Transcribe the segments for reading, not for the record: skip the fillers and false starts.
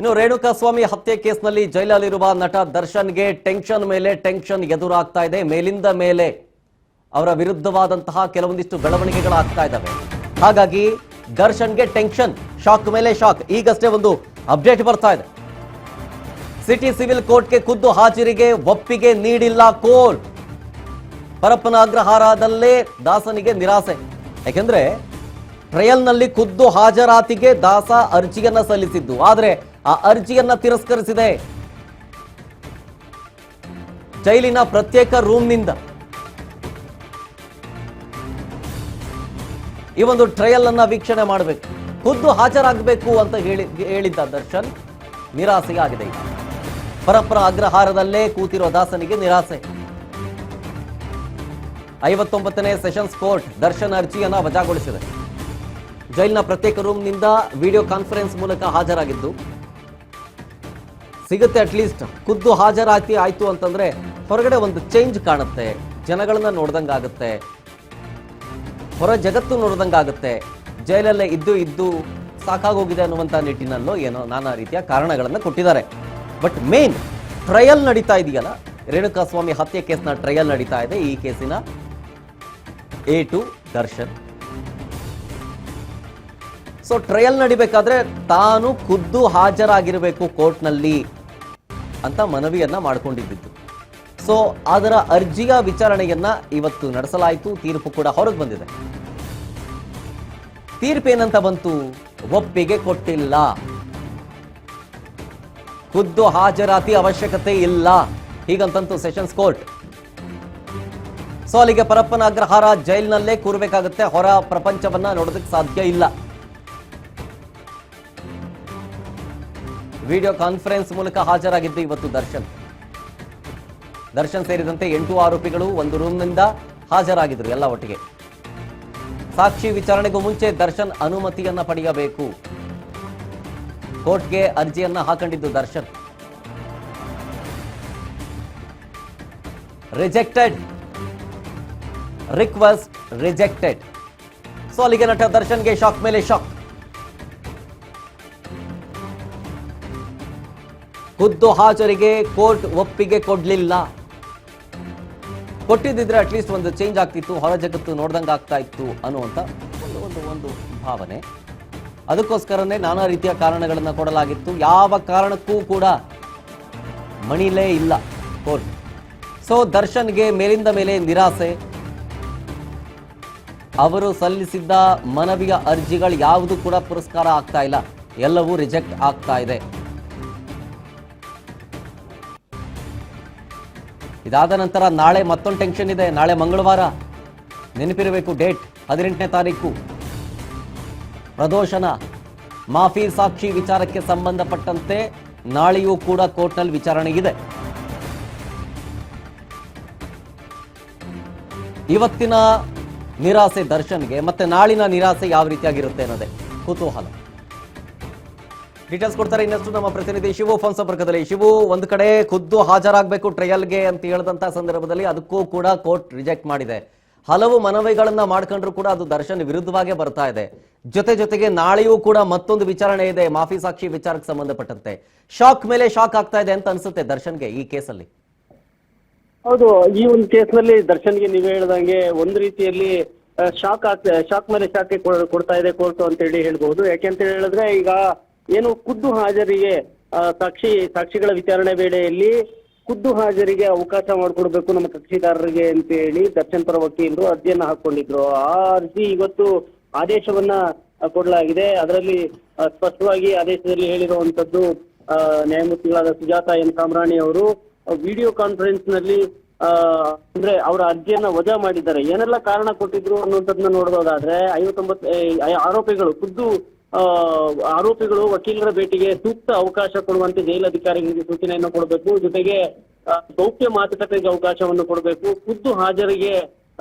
ಇನ್ನು ರೇಣುಕಾಸ್ವಾಮಿ ಹತ್ಯೆ ಕೇಸ್ನಲ್ಲಿ ಜೈಲಲ್ಲಿರುವ ನಟ ದರ್ಶನ್ಗೆ ಟೆನ್ಷನ್ ಮೇಲೆ ಟೆನ್ಷನ್ ಎದುರಾಗ್ತಾ ಇದೆ. ಮೇಲಿಂದ ಮೇಲೆ ಅವರ ವಿರುದ್ಧವಾದಂತಹ ಕೆಲವೊಂದಿಷ್ಟು ಬೆಳವಣಿಗೆಗಳಾಗ್ತಾ ಇದ್ದಾವೆ. ಹಾಗಾಗಿ ದರ್ಶನ್ಗೆ ಟೆನ್ಷನ್, ಶಾಕ್ ಮೇಲೆ ಶಾಕ್. ಈಗಷ್ಟೇ ಒಂದು ಅಪ್ಡೇಟ್ ಬರ್ತಾ ಇದೆ. ಸಿಟಿ ಸಿವಿಲ್ ಕೋರ್ಟ್ಗೆ ಖುದ್ದು ಹಾಜರಿಗೆ ಒಪ್ಪಿಗೆ ನೀಡಿಲ್ಲ ಕೋರ್ಟ್. ಪರಪ್ಪನ ಅಗ್ರಹಾರದಲ್ಲೇ ದಾಸನಿಗೆ ನಿರಾಸೆ. ಯಾಕೆಂದ್ರೆ ಟ್ರಯಲ್ನಲ್ಲಿ ಖುದ್ದು ಹಾಜರಾತಿಗೆ ದಾಸ ಅರ್ಜಿಯನ್ನ ಸಲ್ಲಿಸಿದ್ದು, ಆದರೆ ಆ ಅರ್ಜಿಯನ್ನ ತಿರಸ್ಕರಿಸಿದೆ. ಜೈಲಿನ ಪ್ರತ್ಯೇಕ ರೂಮ್ನಿಂದ ಈ ಒಂದು ಟ್ರಯಲ್ ಅನ್ನ ವೀಕ್ಷಣೆ ಮಾಡಬೇಕು, ಖುದ್ದು ಹಾಜರಾಗಬೇಕು ಅಂತ ಹೇಳಿದ್ದ ದರ್ಶನ್ ನಿರಾಸೆಯಾಗಿದೆ. ಪರಪ್ಪನ ಅಗ್ರಹಾರದಲ್ಲೇ ಕೂತಿರೋ ದಾಸನಿಗೆ ನಿರಾಸೆ. 59ನೇ ಸೆಷನ್ಸ್ ಕೋರ್ಟ್ ದರ್ಶನ್ ಅರ್ಜಿಯನ್ನ ವಜಾಗೊಳಿಸಿದೆ. ಜೈಲಿನ ಪ್ರತ್ಯೇಕ ರೂಮ್ನಿಂದ ವಿಡಿಯೋ ಕಾನ್ಫರೆನ್ಸ್ ಮೂಲಕ ಹಾಜರಾಗಿದ್ದು ಸಿಗುತ್ತೆ. ಅಟ್ಲೀಸ್ಟ್ ಖುದ್ದು ಹಾಜರಾತಿ ಆಯ್ತು ಅಂತಂದ್ರೆ ಹೊರಗಡೆ ಒಂದು ಚೇಂಜ್ ಕಾಣುತ್ತೆ, ಜನಗಳನ್ನ ನೋಡ್ದಂಗಾಗುತ್ತೆ, ಹೊರ ಜಗತ್ತು ನೋಡ್ದಂಗಾಗುತ್ತೆ. ಜೈಲಲ್ಲೇ ಇದ್ದು ಸಾಕಾಗೋಗಿದೆ ಅನ್ನುವಂಥ ನಿಟ್ಟಿನಲ್ಲೋ ಏನೋ ನಾನಾ ರೀತಿಯ ಕಾರಣಗಳನ್ನು ಕೊಟ್ಟಿದ್ದಾರೆ. ಬಟ್ ಮೇನ್ ಟ್ರಯಲ್ ನಡೀತಾ ಇದೆಯಲ್ಲ, ರೇಣುಕಾಸ್ವಾಮಿ ಹತ್ಯೆ ಕೇಸ್ನ ಟ್ರಯಲ್ ನಡೀತಾ ಇದೆ. ಈ ಕೇಸಿನ A2 ದರ್ಶನ್. ಸೊ ಟ್ರಯಲ್ ನಡಿಬೇಕಾದ್ರೆ ತಾನು ಖುದ್ದು ಹಾಜರಾಗಿರಬೇಕು ಕೋರ್ಟ್ನಲ್ಲಿ ಅಂತ ಮನವಿಯನ್ನ ಮಾಡಿಕೊಂಡಿದ್ದು. ಸೊ ಅದರ ಅರ್ಜಿಯ ವಿಚಾರಣೆಯನ್ನ ಇವತ್ತು ನಡೆಸಲಾಯಿತು. ತೀರ್ಪು ಕೂಡ ಹೊರಗೆ ಬಂದಿದೆ. ತೀರ್ಪೇನಂತ ಬಂತು? ಒಪ್ಪಿಗೆ ಕೊಟ್ಟಿಲ್ಲ, ಖುದ್ದು ಹಾಜರಾತಿ ಅವಶ್ಯಕತೆ ಇಲ್ಲ ಹೀಗಂತಂತು ಸೆಷನ್ಸ್ ಕೋರ್ಟ್. ಸೊ ಅಲ್ಲಿಗೆ ಪರಪ್ಪನ ಅಗ್ರಹಾರ ಜೈಲಿನಲ್ಲೇ ಕೂರಬೇಕಾಗುತ್ತೆ, ಹೊರ ಪ್ರಪಂಚವನ್ನ ನೋಡೋದಕ್ಕೆ ಸಾಧ್ಯ ಇಲ್ಲ. ವಿಡಿಯೋ ಕಾನ್ಫರೆನ್ಸ್ ಮೂಲಕ ಹಾಜರಾಗಿದ್ದು ಇವತ್ತು ದರ್ಶನ್ ಸೇರಿದಂತೆ 8 ಆರೋಪಿಗಳು ಒಂದು ರೂಮ್ನಿಂದ ಹಾಜರಾಗಿದ್ರು ಎಲ್ಲ ಒಟ್ಟಿಗೆ. ಸಾಕ್ಷಿ ವಿಚಾರಣೆಗೂ ಮುಂಚೆ ದರ್ಶನ್ ಅನುಮತಿಯನ್ನ ಪಡೆಯಬೇಕು. ಕೋರ್ಟ್ಗೆ ಅರ್ಜಿಯನ್ನ ಹಾಕೊಂಡಿದ್ದು Darshan. Rejected, request rejected. So ಅಲ್ಲಿಗೆ ನಟ ದರ್ಶನ್ಗೆ ಶಾಕ್ ಮೇಲೆ ಶಾಕ್. ಖುದ್ದು ಹಾಜರಿಗೆ ಕೋರ್ಟ್ ಒಪ್ಪಿಗೆ ಕೊಡ್ಲಿಲ್ಲ. ಕೊಟ್ಟಿದ್ದಿದ್ರೆ ಅಟ್ಲೀಸ್ಟ್ ಒಂದು ಚೇಂಜ್ ಆಗ್ತಿತ್ತು, ಹೊರ ಜಗತ್ತು ನೋಡ್ದಂಗೆ ಆಗ್ತಾ ಇತ್ತು ಅನ್ನುವಂಥ ಒಂದು ಭಾವನೆ. ಅದಕ್ಕೋಸ್ಕರನೇ ನಾನಾ ರೀತಿಯ ಕಾರಣಗಳನ್ನು ಕೊಡಲಾಗಿತ್ತು. ಯಾವ ಕಾರಣಕ್ಕೂ ಕೂಡ ಮಣಿಲೇ ಇಲ್ಲ ಕೋರ್ಟ್. ಸೊ ದರ್ಶನ್ಗೆ ಮೇಲಿಂದ ಮೇಲೆ ನಿರಾಸೆ. ಅವರು ಸಲ್ಲಿಸಿದ್ದ ಮನವಿಯ ಅರ್ಜಿಗಳು ಯಾವುದು ಕೂಡ ಪುರಸ್ಕಾರ ಆಗ್ತಾ ಇಲ್ಲ, ಎಲ್ಲವೂ ರಿಜೆಕ್ಟ್ ಆಗ್ತಾ ಇದೆ. ಇದಾದ ನಂತರ ನಾಳೆ ಮತ್ತೊಂದು ಟೆನ್ಷನ್ ಇದೆ. ನಾಳೆ ಮಂಗಳವಾರ, ನೆನಪಿರಬೇಕು ಡೇಟ್, 18ನೇ ತಾರೀಕು ಪ್ರದೋಷನ. ಮಾಫಿ ಸಾಕ್ಷಿ ವಿಚಾರಕ್ಕೆ ಸಂಬಂಧಪಟ್ಟಂತೆ ನಾಳೆಯೂ ಕೂಡ ಕೋರ್ಟ್ನಲ್ಲಿ ವಿಚಾರಣೆ ಇದೆ. ಇವತ್ತಿನ ನಿರಾಸೆ ದರ್ಶನ್ಗೆ, ಮತ್ತೆ ನಾಳಿನ ನಿರಾಸೆ ಯಾವ ರೀತಿಯಾಗಿರುತ್ತೆ ಅನ್ನೋದೇ ಕುತೂಹಲ. ಡೀಟೇಲ್ಸ್ ಕೊಡ್ತಾರೆ ಇನ್ನಷ್ಟು ನಮ್ಮ ಪ್ರತಿನಿಧಿ ಶಿವು ಫೋನ್ ಸಂಪರ್ಕದಲ್ಲಿ. ಶಿವು, ಒಂದು ಕಡೆ ಖುದ್ದು ಹಾಜರಾಗಬೇಕು ಟ್ರಯಲ್ಗೆ ಅಂತ ಹೇಳಿದಂತ ಸಂದರ್ಭದಲ್ಲಿ ಅದಕ್ಕೂ ಕೂಡ ಕೋರ್ಟ್ ರಿಜೆಕ್ಟ್ ಮಾಡಿದೆ. ಹಲವು ಮನವಿಗಳನ್ನ ಮಾಡ್ಕೊಂಡ್ರು ಕೂಡ ಅದು ದರ್ಶನ್ ವಿರುದ್ಧವಾಗೇ ಬರ್ತಾ ಇದೆ. ಜೊತೆಗೆ ನಾಳೆಯೂ ಕೂಡ ಮತ್ತೊಂದು ವಿಚಾರಣೆ ಇದೆ ಮಾಫಿ ಸಾಕ್ಷಿ ವಿಚಾರಕ್ಕೆ ಸಂಬಂಧಪಟ್ಟಂತೆ. ಶಾಕ್ ಮೇಲೆ ಶಾಕ್ ಆಗ್ತಾ ಇದೆ ಅಂತ ಅನ್ಸುತ್ತೆ ದರ್ಶನ್ಗೆ ಈ ಕೇಸಲ್ಲಿ. ಹೌದು, ಈ ಒಂದು ಕೇಸ್ನಲ್ಲಿ ದರ್ಶನ್ಗೆ ನೀವು ಹೇಳ್ದಂಗೆ ಒಂದು ರೀತಿಯಲ್ಲಿ ಶಾಕ್ ಮೇಲೆ ಶಾಕ್ ಕೊಡ್ತಾ ಇದೆ ಕೋರ್ಟ್ ಅಂತ ಹೇಳಿ ಹೇಳ್ಬಹುದು. ಯಾಕೆಂತ ಹೇಳಿದ್ರೆ ಈಗ ಏನು ಖುದ್ದು ಹಾಜರಿಗೆ ಸಾಕ್ಷಿಗಳ ವಿಚಾರಣೆ ವೇಳೆಯಲ್ಲಿ ಖುದ್ದು ಹಾಜರಿಗೆ ಅವಕಾಶ ಮಾಡಿಕೊಡ್ಬೇಕು ನಮ್ಮ ಕಕ್ಷಿದಾರರಿಗೆ ಅಂತ ಹೇಳಿ ದರ್ಶನ್ ಪರ ವಕೀಲರು ಅರ್ಜಿಯನ್ನ ಹಾಕೊಂಡಿದ್ರು. ಆ ಅರ್ಜಿ ಇವತ್ತು ಆದೇಶವನ್ನ ಕೊಡಲಾಗಿದೆ. ಅದರಲ್ಲಿ ಸ್ಪಷ್ಟವಾಗಿ ಆದೇಶದಲ್ಲಿ ಹೇಳಿರುವಂತದ್ದು ನ್ಯಾಯಮೂರ್ತಿಗಳಾದ ಸುಜಾತಾ ಎನ್ ಕಾಮರಾಣಿ ಅವರು ವಿಡಿಯೋ ಕಾನ್ಫರೆನ್ಸ್ ನಲ್ಲಿ ಅಂದ್ರೆ ಅವರ ಅರ್ಜಿಯನ್ನ ವಜಾ ಮಾಡಿದ್ದಾರೆ. ಏನೆಲ್ಲ ಕಾರಣ ಕೊಟ್ಟಿದ್ರು ಅನ್ನುವಂಥದ್ದನ್ನ ನೋಡೋದಾದ್ರೆ 59 ಆರೋಪಿಗಳು ವಕೀಲರ ಭೇಟಿಗೆ ಸೂಕ್ತ ಅವಕಾಶ ಕೊಡುವಂತೆ ಜೈಲಧಿಕಾರಿಗಳಿಗೆ ಸೂಚನೆಯನ್ನು ಕೊಡಬೇಕು. ಜೊತೆಗೆ ಗೌಪ್ಯ ಮಾತುಕತೆಗೆ ಅವಕಾಶವನ್ನು ಕೊಡಬೇಕು, ಖುದ್ದು ಹಾಜರಿಗೆ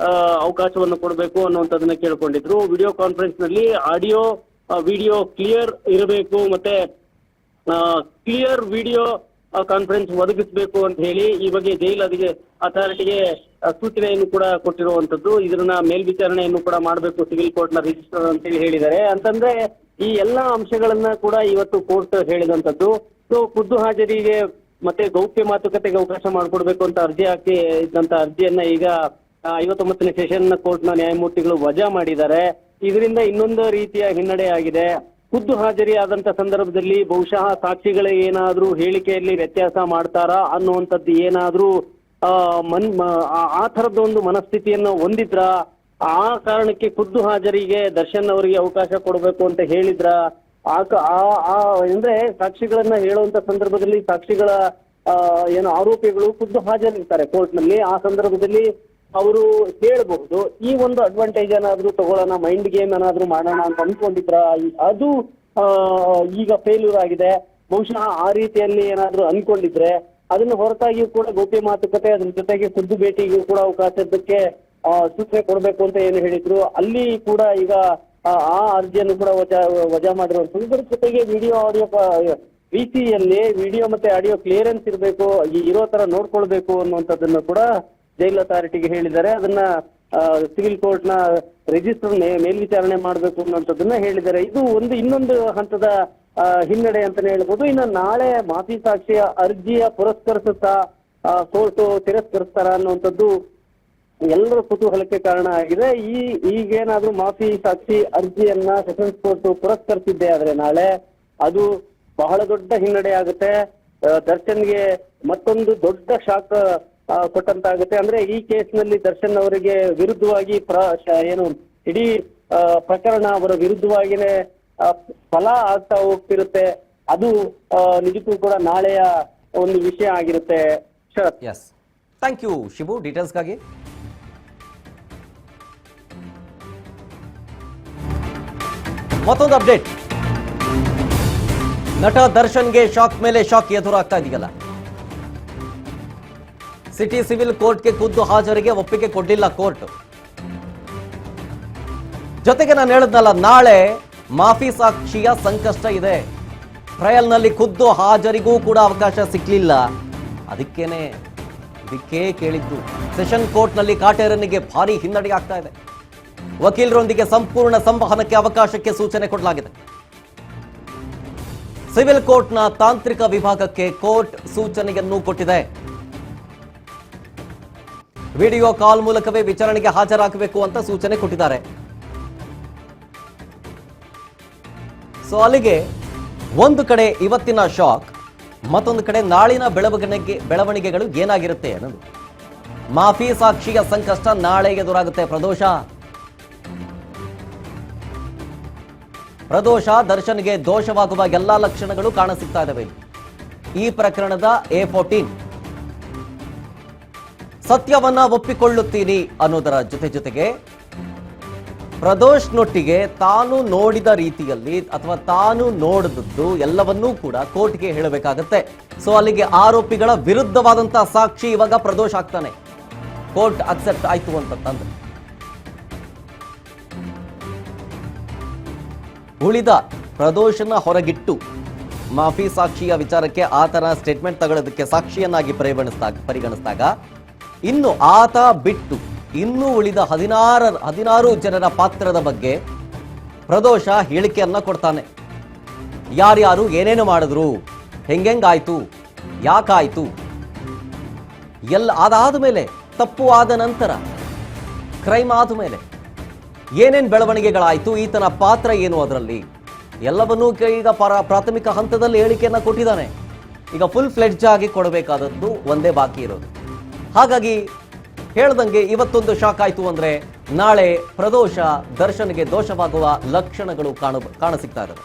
ಅವಕಾಶವನ್ನು ಕೊಡಬೇಕು ಅನ್ನುವಂಥದ್ದನ್ನ ಕೇಳ್ಕೊಂಡಿದ್ರು. ವಿಡಿಯೋ ಕಾನ್ಫರೆನ್ಸ್ ನಲ್ಲಿ ಆಡಿಯೋ ವಿಡಿಯೋ ಕ್ಲಿಯರ್ ಇರಬೇಕು, ಮತ್ತೆ ಕ್ಲಿಯರ್ ವಿಡಿಯೋ ಕಾನ್ಫರೆನ್ಸ್ ಒದಗಿಸಬೇಕು ಅಂತ ಹೇಳಿ ಈ ಬಗ್ಗೆ ಜೈಲ್ ಅಥಾರಿಟಿಗೆ ಸೂಚನೆಯನ್ನು ಕೂಡ ಕೊಟ್ಟಿರುವಂತದ್ದು. ಇದನ್ನ ಮೇಲ್ವಿಚಾರಣೆಯನ್ನು ಕೂಡ ಮಾಡಬೇಕು ಸಿವಿಲ್ ಕೋರ್ಟ್ ನ ರಿಜಿಸ್ಟ್ರಾರ್ ಅಂತೇಳಿ ಹೇಳಿದ್ದಾರೆ. ಅಂತಂದ್ರೆ ಈ ಎಲ್ಲಾ ಅಂಶಗಳನ್ನ ಕೂಡ ಇವತ್ತು ಕೋರ್ಟ್ ಹೇಳಿದಂತದ್ದು. ಸೊ ಖುದ್ದು ಹಾಜರಿಗೆ ಮತ್ತೆ ಗೌಪ್ಯ ಮಾತುಕತೆಗೆ ಅವಕಾಶ ಮಾಡಿಕೊಡ್ಬೇಕು ಅಂತ ಅರ್ಜಿ ಹಾಕಿ ಇದ್ದಂತ ಅರ್ಜಿಯನ್ನ ಈಗ 59ನೇ ಸೆಷನ್ ಕೋರ್ಟ್ ನ ನ್ಯಾಯಮೂರ್ತಿಗಳು ವಜಾ ಮಾಡಿದ್ದಾರೆ. ಇದರಿಂದ ಇನ್ನೊಂದು ರೀತಿಯ ಹಿನ್ನಡೆ ಆಗಿದೆ. ಖುದ್ದು ಹಾಜರಿ ಆದಂತ ಸಂದರ್ಭದಲ್ಲಿ ಬಹುಶಃ ಸಾಕ್ಷಿಗಳೇ ಏನಾದ್ರೂ ಹೇಳಿಕೆಯಲ್ಲಿ ವ್ಯತ್ಯಾಸ ಮಾಡ್ತಾರಾ ಅನ್ನುವಂಥದ್ದು ಏನಾದ್ರೂ ಆ ತರದೊಂದು ಮನಸ್ಥಿತಿಯನ್ನು ಹೊಂದಿದ್ರ, ಆ ಕಾರಣಕ್ಕೆ ಖುದ್ದು ಹಾಜರಿಗೆ ದರ್ಶನ್ ಅವರಿಗೆ ಅವಕಾಶ ಕೊಡಬೇಕು ಅಂತ ಹೇಳಿದ್ರ, ಅಂದ್ರೆ ಸಾಕ್ಷಿಗಳನ್ನ ಹೇಳುವಂತ ಸಂದರ್ಭದಲ್ಲಿ ಸಾಕ್ಷಿಗಳ ಏನು ಆರೋಪಿಗಳು ಖುದ್ದು ಹಾಜರಿರ್ತಾರೆ ಕೋರ್ಟ್ ನಲ್ಲಿ. ಆ ಸಂದರ್ಭದಲ್ಲಿ ಅವರು ಹೇಳಬಹುದು. ಈ ಒಂದು ಅಡ್ವಾಂಟೇಜ್ ಏನಾದ್ರೂ ತಗೊಳ್ಳೋಣ, ಮೈಂಡ್ ಗೇಮ್ ಏನಾದ್ರೂ ಮಾಡೋಣ ಅಂತ ಅನ್ಕೊಂಡಿದ್ರ, ಅದು ಈಗ ಫೇಲ್ಯೂರ್ ಆಗಿದೆ. ಬಹುಶಃ ಆ ರೀತಿಯಲ್ಲಿ ಏನಾದ್ರೂ ಅನ್ಕೊಂಡಿದ್ರೆ ಅದನ್ನ ಹೊರತಾಗಿಯೂ ಕೂಡ ಗೌಪ್ಯ ಮಾತುಕತೆ, ಅದ್ರ ಜೊತೆಗೆ ಖುದ್ದು ಭೇಟಿಗೂ ಕೂಡ ಅವಕಾಶಕ್ಕೆ ಸೂಚನೆ ಕೊಡಬೇಕು ಅಂತ ಏನು ಹೇಳಿದ್ರು. ಅಲ್ಲಿ ಕೂಡ ಈಗ ಆ ಅರ್ಜಿಯನ್ನು ಕೂಡ ವಜಾ ಮಾಡಿರುವಂಥದ್ದು. ಇದರ ಜೊತೆಗೆ ವಿಡಿಯೋ ಆಡಿಯೋ ವಿಸಿಯಲ್ಲಿ ವಿಡಿಯೋ ಮತ್ತೆ ಆಡಿಯೋ ಕ್ಲಿಯರೆನ್ಸ್ ಇರಬೇಕು, ಇರೋ ತರ ನೋಡ್ಕೊಳ್ಬೇಕು ಅನ್ನುವಂಥದ್ದನ್ನು ಕೂಡ ಜೈಲ್ ಅಥಾರಿಟಿಗೆ ಹೇಳಿದ್ದಾರೆ. ಅದನ್ನ ಸಿವಿಲ್ ಕೋರ್ಟ್ ನ ರಿಜಿಸ್ಟರ್ ಮೇಲ್ವಿಚಾರಣೆ ಮಾಡಬೇಕು ಅನ್ನುವಂಥದ್ದನ್ನ ಹೇಳಿದ್ದಾರೆ. ಇದು ಇನ್ನೊಂದು ಹಂತದ ಹಿನ್ನಡೆ ಅಂತಾನೆ ಹೇಳ್ಬೋದು. ಇನ್ನು ನಾಳೆ ಮಾಫಿ ಸಾಕ್ಷಿಯ ಅರ್ಜಿಯ ಪುರಸ್ಕರಿಸುತ್ತಾ ಕೋರ್ಟ್ ತಿರಸ್ಕರಿಸ್ತಾರ ಅನ್ನುವಂಥದ್ದು ಎಲ್ಲರ ಕುತೂಹಲಕ್ಕೆ ಕಾರಣ ಆಗಿದೆ. ಈಗೇನಾದ್ರೂ ಮಾಫಿ ಸಾಕ್ಷಿ ಅರ್ಜಿಯನ್ನ ಸೆಷನ್ಸ್ ಕೋರ್ಟ್ ಪುರಸ್ಕರಿಸಿದ್ದೆ ಆದ್ರೆ ನಾಳೆ ಅದು ಬಹಳ ದೊಡ್ಡ ಹಿನ್ನಡೆ ಆಗುತ್ತೆ. ದರ್ಶನ್ಗೆ ಮತ್ತೊಂದು ದೊಡ್ಡ ಶಾಕ್ ಕೊಟ್ಟಂತಾಗುತ್ತೆ. ಅಂದ್ರೆ ಈ ಕೇಸ್ನಲ್ಲಿ ದರ್ಶನ್ ಅವರಿಗೆ ವಿರುದ್ಧವಾಗಿ ಏನು ಇಡೀ ಪ್ರಕರಣ ಅವರ ವಿರುದ್ಧವಾಗಿನೇ ಫಲ ಆಗ್ತಾ ಹೋಗ್ತಿರುತ್ತೆ. ಅದು ನಿಜಕ್ಕೂ ಕೂಡ ನಾಳೆಯ ಒಂದು ವಿಷಯ ಆಗಿರುತ್ತೆ. Sharath. Yes, thank you Shivu ಡೀಟೇಲ್ಸ್ಗಾಗಿ. ಮತ್ತೊಂದು ಅಪ್ಡೇಟ್, ನಟ ದರ್ಶನ್ಗೆ ಶಾಕ್ ಮೇಲೆ ಶಾಕ್ ಎದುರಾಗ್ತಾ ಇದೆಯಲ್ಲ. ಸಿಟಿ ಸಿವಿಲ್ ಕೋರ್ಟ್ಗೆ ಖುದ್ದು ಹಾಜರಿಗೆ ಒಪ್ಪಿಗೆ ಕೊಡ್ಲಿಲ್ಲ ಕೋರ್ಟ್. ಜೊತೆಗೆ ನಾನು ಹೇಳಿದ್ನಲ್ಲ, ನಾಳೆ ಮಾಫಿ ಸಾಕ್ಷಿಯ ಸಂಕಷ್ಟ ಇದೆ. ಟ್ರಯಲ್ನಲ್ಲಿ ಖುದ್ದು ಹಾಜರಿಗೂ ಕೂಡ ಅವಕಾಶ ಸಿಕ್ಲಿಲ್ಲ. ಇದಕ್ಕೆ ಕೇಳಿದ್ದು. ಸೆಷನ್ ಕೋರ್ಟ್ನಲ್ಲಿ ಕಾಟೇರನಿಗೆ ಭಾರಿ ಹಿನ್ನಡೆ ಆಗ್ತಾ ಇದೆ. ವಕೀಲರೊಂದಿಗೆ ಸಂಪೂರ್ಣ ಸಂವಹನಕ್ಕೆ ಅವಕಾಶಕ್ಕೆ ಸೂಚನೆ ಕೊಡಲಾಗಿದೆ. ಸಿವಿಲ್ ಕೋರ್ಟ್ನ ತಾಂತ್ರಿಕ ವಿಭಾಗಕ್ಕೆ ಕೋರ್ಟ್ ಸೂಚನೆಯನ್ನು ಕೊಟ್ಟಿದೆ. ವಿಡಿಯೋ ಕಾಲ್ ಮೂಲಕವೇ ವಿಚಾರಣೆಗೆ ಹಾಜರಾಗಬೇಕು ಅಂತ ಸೂಚನೆ ಕೊಟ್ಟಿದ್ದಾರೆ. ಸೊ ಅಲ್ಲಿಗೆ ಒಂದು ಕಡೆ ಇವತ್ತಿನ ಶಾಕ್, ಮತ್ತೊಂದು ಕಡೆ ನಾಳಿನ ಬೆಳವಣಿಗೆಗಳು ಏನಾಗಿರುತ್ತೆ ಅನ್ನೋದು. ಮಾಫಿ ಸಾಕ್ಷಿಯ ಸಂಕಷ್ಟ ನಾಳೆ ಎದುರಾಗುತ್ತೆ. ಪ್ರದೋಷ ದರ್ಶನ್ಗೆ ದೋಷವಾಗುವ ಎಲ್ಲಾ ಲಕ್ಷಣಗಳು ಕಾಣಸಿಗ್ತಾ ಇದ್ದಾವೆ. ಈ ಪ್ರಕರಣದ A14 ಸತ್ಯವನ್ನ ಒಪ್ಪಿಕೊಳ್ಳುತ್ತೀನಿ ಅನ್ನೋದರ ಜೊತೆಗೆ ಪ್ರದೋಷ್ನೊಟ್ಟಿಗೆ ತಾನು ನೋಡಿದ ರೀತಿಯಲ್ಲಿ ಅಥವಾ ತಾನು ನೋಡಿದ್ದು ಎಲ್ಲವನ್ನೂ ಕೂಡ ಕೋರ್ಟ್ಗೆ ಹೇಳಬೇಕಾಗತ್ತೆ. ಸೊ ಅಲ್ಲಿಗೆ ಆರೋಪಿಗಳ ವಿರುದ್ಧವಾದಂತಹ ಸಾಕ್ಷಿ ಇವಾಗ ಪ್ರದೋಷ್ ಆಗ್ತಾನೆ. ಕೋರ್ಟ್ ಅಕ್ಸೆಪ್ಟ್ ಆಯ್ತು ಅಂತಂದ್ರೆ ಉಳಿದ ಪ್ರದೋಷನ ಹೊರಗಿಟ್ಟು ಮಾಫಿ ಸಾಕ್ಷಿಯ ವಿಚಾರಕ್ಕೆ ಆತನ ಸ್ಟೇಟ್ಮೆಂಟ್ ತಗೊಳ್ಳೋದಕ್ಕೆ ಸಾಕ್ಷಿಯನ್ನಾಗಿ ಪರಿಗಣಿಸಿದಾಗ ಇನ್ನು ಆತ ಬಿಟ್ಟು ಇನ್ನೂ ಉಳಿದ 16 ಜನರ ಪಾತ್ರದ ಬಗ್ಗೆ ಪ್ರದೋಷ ಹೇಳಿಕೆಯನ್ನ ಕೊಡ್ತಾನೆ. ಯಾರ್ಯಾರು ಏನೇನು ಮಾಡಿದ್ರು, ಹೆಂಗಾಯ್ತು, ಯಾಕಾಯ್ತು, ಅದಾದ ಮೇಲೆ, ತಪ್ಪು ಆದ ನಂತರ, ಕ್ರೈಮ್ ಆದ ಮೇಲೆ ಏನೇನು ಬೆಳವಣಿಗೆಗಳಾಯ್ತು, ಈತನ ಪಾತ್ರ ಏನು ಅದರಲ್ಲಿ ಎಲ್ಲವನ್ನೂ ಈಗ ಪ್ರಾಥಮಿಕ ಹಂತದಲ್ಲಿ ಹೇಳಿಕೆಯನ್ನ ಕೊಟ್ಟಿದ್ದಾನೆ. ಈಗ ಫುಲ್ ಫ್ಲೆಡ್ಜ್ ಆಗಿ ಕೊಡಬೇಕಾದದ್ದು ಒಂದೇ ಬಾಕಿ ಇರೋದು. ಹಾಗಾಗಿ ಹೇಳ್ದಂಗೆ ಇವತ್ತೊಂದು ಶಾಕ್ ಆಯ್ತು ಅಂದ್ರೆ ನಾಳೆ ಪ್ರದೋಷ ದರ್ಶನ್ಗೆ ದೋಷವಾಗುವ ಲಕ್ಷಣಗಳು ಕಾಣಸಿಗ್ತಾ ಇದ್ದಾವೆ.